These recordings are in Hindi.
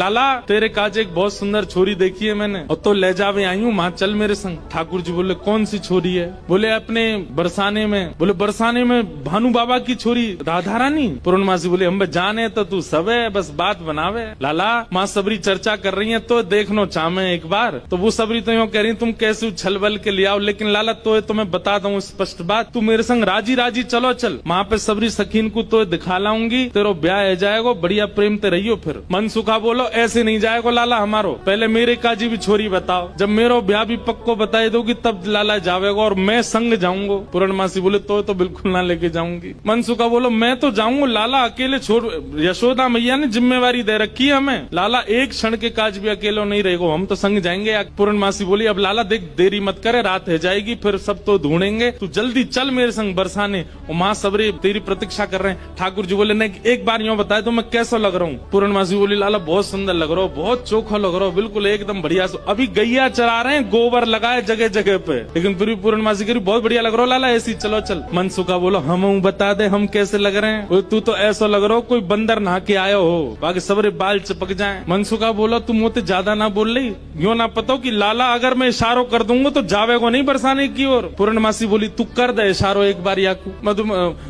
लाला तेरे काज एक बहुत सुंदर छोरी देखी है मैंने और तो ले जावे आई हूँ माँ चल मेरे संग। ठाकुर जी बोले कौन सी छोरी है? बोले अपने बरसाने में। बोले बरसाने में भानु बाबा की छोरी राधा रानी? पूर्णमासी बोले हम जाने तो तू सब है बस बात बनावे। लाला माँ सबरी चर्चा कर रही है तो देखनो चाहे एक बार। तो वो सबरी तो यूँ कह रही तुम कैसे उछल बल के ले आओ, लेकिन लाला तो मैं बता दूं स्पष्ट बात, तू मेरे संग राजी राजी चलो चल। वहाँ पे सबरी सखीन को तो दिखा लाऊंगी, तेरो ब्याह है जाएगा, बढ़िया प्रेम ते रहियो। फिर मन सुखा बोलो ऐसे नहीं जाएगा लाला हमारो, पहले मेरे काजी भी छोरी बताओ, जब मेरो ब्याह भी पक्को बताई दोगी तब लाला जावेगा और मैं संग जाऊंगा। पूर्णमासी बोले तो बिल्कुल ना लेके जाऊंगी। मनसुखा बोलो मैं तो जाऊंगा लाला, अकेले छोड़, यशोदा मैया ने जिम्मेवारी दे रखी है हमें, लाला एक क्षण के काज भी अकेले नहीं रहेगा, हम तो संग जाएंगे। पूर्णमासी बोली अब लाला देख देरी मत करे, रात है जाएगी फिर सब तो ढूंढेंगे, तू जल्दी चल मेरे संग बरसाने। और माँ सबरे तेरी प्रतीक्षा कर रहे हैं। ठाकुर जी बोले नहीं एक बार यूँ बताए तो मैं कैसा लग रहा हूँ? पूर्णमासी बोली लाला बहुत सुंदर लग रहा हो, बहुत चोखा लग रहा हो, बिल्कुल एकदम बढ़िया। अभी गैया चरा रहे हैं, गोबर लगाए जगह जगह पे, लेकिन फिर भी पूर्णमासी कह रही बहुत बढ़िया लग रहा हो लाला, ऐसी चलो चल। मनसुखा बोलो हम बता दे हम कैसे लग रहे हैं? तू तो ऐसा लग रहा हो कोई बंदर नहा के आयो हो, बाकी सबरे बाल चिपक जाए। मनसुखा बोलो तुम मुझे ज्यादा ना बोल रही, यो ना पता हो कि लाला अगर मैं इशारो कर दूंगा तो जावेगो नहीं बरसाने की ओर। पूर्णमासी बोली तू कर दे इशारो एक बार याकू।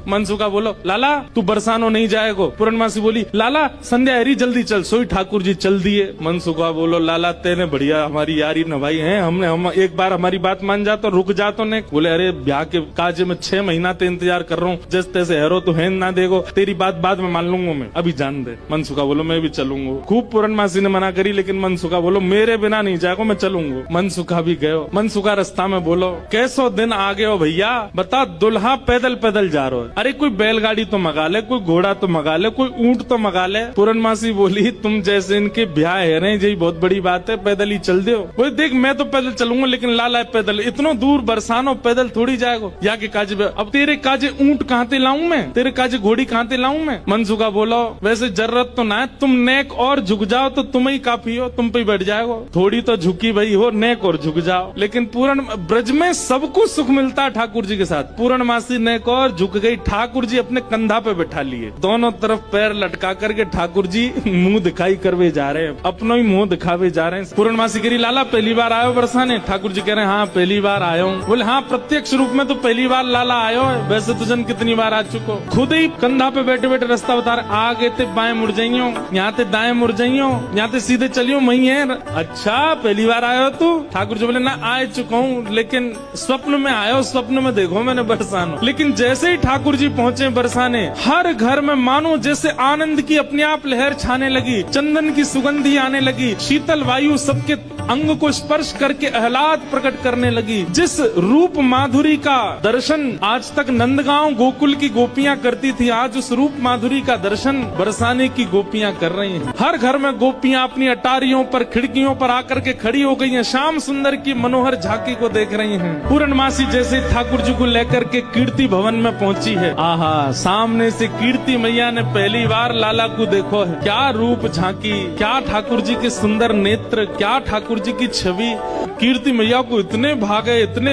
मनसुखा बोलो लाला तू बरसानो नहीं जाएगो। पूर्णमासी बोली लाला संध्या हरी जल्दी चल। सोई ठाकुर जी चल दिए। मनसुखा बोलो लाला तेने बढ़िया हमारी यारी नभाई है, हम एक बार हमारी बात मान जा तो रुक जा तो नहीं। बोले अरे ब्याह के काज में 6 महीना ते इंतजार कर रहा हूँ, जैसे तैसे हैरो तो है ना देखो, तेरी बात बाद में मान लूंगा मैं, अभी जान दे। मनसुखा बोलो मैं भी चलूंगा। खूब पूर्णमासी ने मना करी, लेकिन मनसुखा बोलो मेरे बिना नहीं जाएगा, मैं चलूंगा। मनसुखा भी गयो। मनसुखा रास्ता में बोलो कैसो दिन आ गए हो भैया, बता दुल्हा पैदल पैदल जा रहा है, अरे कोई बैलगाड़ी तो मंगा ले, कोई घोड़ा तो मंगा ले, कोई ऊंट तो मंगा ले। पूर्णमासी बोली तुम जैसे इनके ब्याह है रहे यही बहुत बड़ी बात है, पैदल ही चल दो। बोले देख मैं तो पैदल चलूंगा, लेकिन लाला पैदल इतना दूर बरसानो पैदल थोड़ी जाएगा। या के काजे अब तेरे काजे ऊंट कहाँ ते लाऊं मैं, तेरे काजे घोड़ी कहाँ ते लाऊं मैं? मनसुखा बोलो वैसे जरूरत तो ना है, तुम नेक और झुक जाओ तो तुम ही काफी हो, तुम पे बैठ जाएगा। थोड़ी तो झुकी भाई हो, नेक और झुक जाओ। लेकिन पूर्ण ब्रज में सबको सुख मिलता है ठाकुर जी के साथ। पूर्णमासी नेक और झुक गई, ठाकुर जी अपने कंधा पे बैठा लिए, दोनों तरफ पैर लटका करके ठाकुर जी मुंह दिखाई करवे जा रहे हैं, अपना ही मुंह दिखावे जा रहे हैं। पूर्णमासी कह रही लाला पहली बार आयो बरसाने? ठाकुर जी कह रहे हैं हाँ पहली बार आयो हूँ। बोले हाँ प्रत्यक्ष रूप में तो पहली बार लाला आयो है, वैसे तो जन कितनी बार आ चुको। खुद ही कंधा पे बैठे बैठे रास्ता बता रहे, आगे ते बाएं मुड़ जाइयो, यहाँ ते दाएं मुड़ जाइयो, यहाँ ते सीधे चलियो वही है। अच्छा पहली बार आयो तू? ठाकुर जी बोले ना आ चुका हूँ, लेकिन स्वप्न में आयो, स्वप्न में देखो मैंने बरसानो। लेकिन जैसे ही ठाकुर जी पहुँचे बरसाने, हर घर में मानो जैसे आनंद की अपने आप लहर छाने लगी, चंदन की सुगंधी आने लगी, शीतल वायु सबके अंग को स्पर्श करके आह्लाद प्रकट करने लगी। जिस रूप माधुरी का दर्शन आज तक नंदगांव गोकुल की गोपियां करती थी, आज उस रूप माधुरी का दर्शन बरसाने की गोपियां कर रही हैं। हर घर में गोपियां अपनी अटारियों पर खिड़कियों पर आकर के खड़ी हो गई हैं, श्याम सुंदर की मनोहर झांकी को देख रही हैं। पूर्णमासी जैसे ठाकुर जी को लेकर के कीर्ति भवन में पहुंची है, आहा सामने से कीर्ति मैया ने पहली बार लाला को देखो है, क्या रूप झांकी, क्या ठाकुर जी के सुंदर नेत्र, क्या ठाकुर जी की छवि। कीर्ति मैया को इतने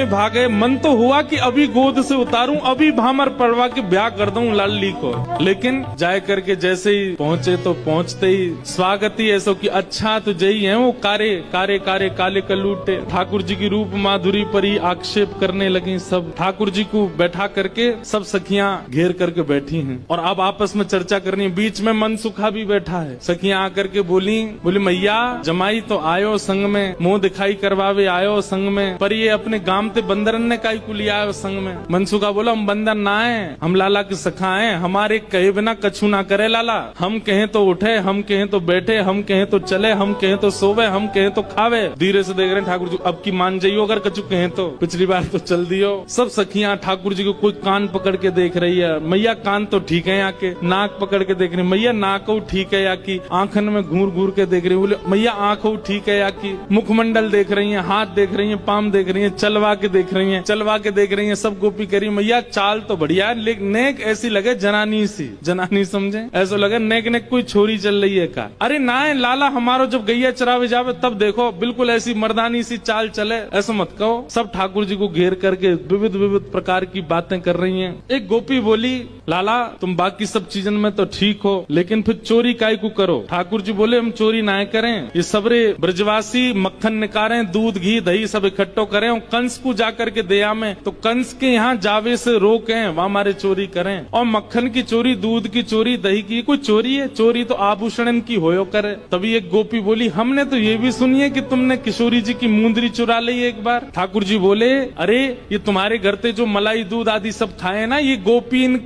भागे, मन तो हुआ कि अभी गोद से उतारूं, अभी भामर पड़वा के ब्याह कर दूं लाली को। लेकिन जाए करके जैसे ही पहुंचे तो पहुंचते ही स्वागत ही ऐसा कि अच्छा तो जही है वो कारे कारे कारे काले कलूटे। ठाकुर जी की रूप माधुरी पर ही आक्षेप करने लगी सब। ठाकुर जी को बैठा करके सब सखियां घेर करके बैठी हैं और अब आपस में चर्चा करनी। बीच में मनसुखा भी बैठा है। सखियां आकर के बोली मैया जमाई तो आयो संग में, मुंह दिखाई करवावे आयो संग में, पर ये अपने गांव ते बंदरन ने काई को लिया आयो संग में। मनसुखा बोला हम बंदर ना है, हम लाला के सखा हैं, हमारे कहे बिना कछु ना करे लाला। हम कहें तो उठे, हम कहें तो बैठे, हम कहें तो चले, हम कहें तो सोवे, हम कहें तो खावे। धीरे से देख रहे हैं ठाकुर जी अब की मान जाइयो, अगर कछु कहें तो, पिछली बार तो चल दियो। सब सखियां ठाकुर जी को कोई कान पकड़ के देख रही है, मैया कान तो ठीक है, यहाँ के नाक पकड़ के देख रही, मैया नाक ठीक है या की, आंखन में घूर घूर के देख रही, बोले मैया आंख ठीक है या की। मुखमंडल देख रही हैं, हाथ देख रही हैं, पाम देख रही हैं, चलवा के देख रही हैं, चलवा के देख रही हैं, सब गोपी कह रही हैं, मैया चाल तो बढ़िया है, लेकिन नेक ऐसी लगे जनानी सी, जनानी समझे, ऐसा लगे नेक नेक कोई छोरी चल रही है का। अरे ना लाला, हमारो जब गैया चरावे जावे तब देखो बिल्कुल ऐसी मर्दानी सी चाल चले, ऐसा मत कहो। सब ठाकुर जी को घेर करके विविध विविध प्रकार की बातें कर रही हैं। एक गोपी बोली, लाला तुम बाकी सब चीजन में तो ठीक हो, लेकिन फिर चोरी काय को करो। ठाकुर जी बोले, हम चोरी ना करें, ये सबरे ब्रजवासी मक्खन निकालें, दूध घी दही सब इकट्ठो करें और कंस को जाकर के दया में, तो कंस के यहाँ जावे से रोकें, वहाँ हमारे चोरी करें। और मक्खन की चोरी, दूध की चोरी, दही की कोई चोरी है? चोरी तो आभूषण की होयो करे। तभी एक गोपी बोली, हमने तो ये भी सुनी है कि तुमने किशोरी जी की मुंदरी चुरा ली एक बार। ठाकुर जी बोले, अरे ये तुम्हारे घर पे जो मलाई दूध आदि सब खाए ना, ये गोपीन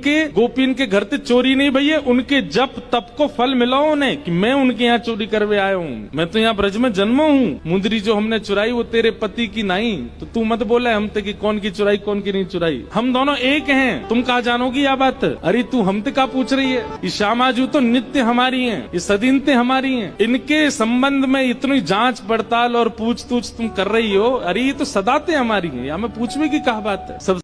के घर से चोरी नहीं भैया, उनके जप तप को फल मिला उन्हें कि मैं उनके यहाँ चोरी करवे आया हूँ। मैं तो यहाँ ब्रज में जन्मा हूँ। मुंदरी जो हमने चुराई वो तेरे पति की नहीं, तो तू मत बोले हमते कि कौन की चुराई कौन की नहीं चुराई, हम दोनों एक हैं। तुम कहा जानोगी यह बात? अरे तू हमते का पूछ रही है? ये श्यामाजू तो नित्य हमारी है, ये सदीनते हमारी है, इनके संबंध में इतनी जांच पड़ताल और पूछ तूछ तुम कर रही हो, अरे ये तो सदाते हमारी है, या मैं पूछने की कहा बात है। सब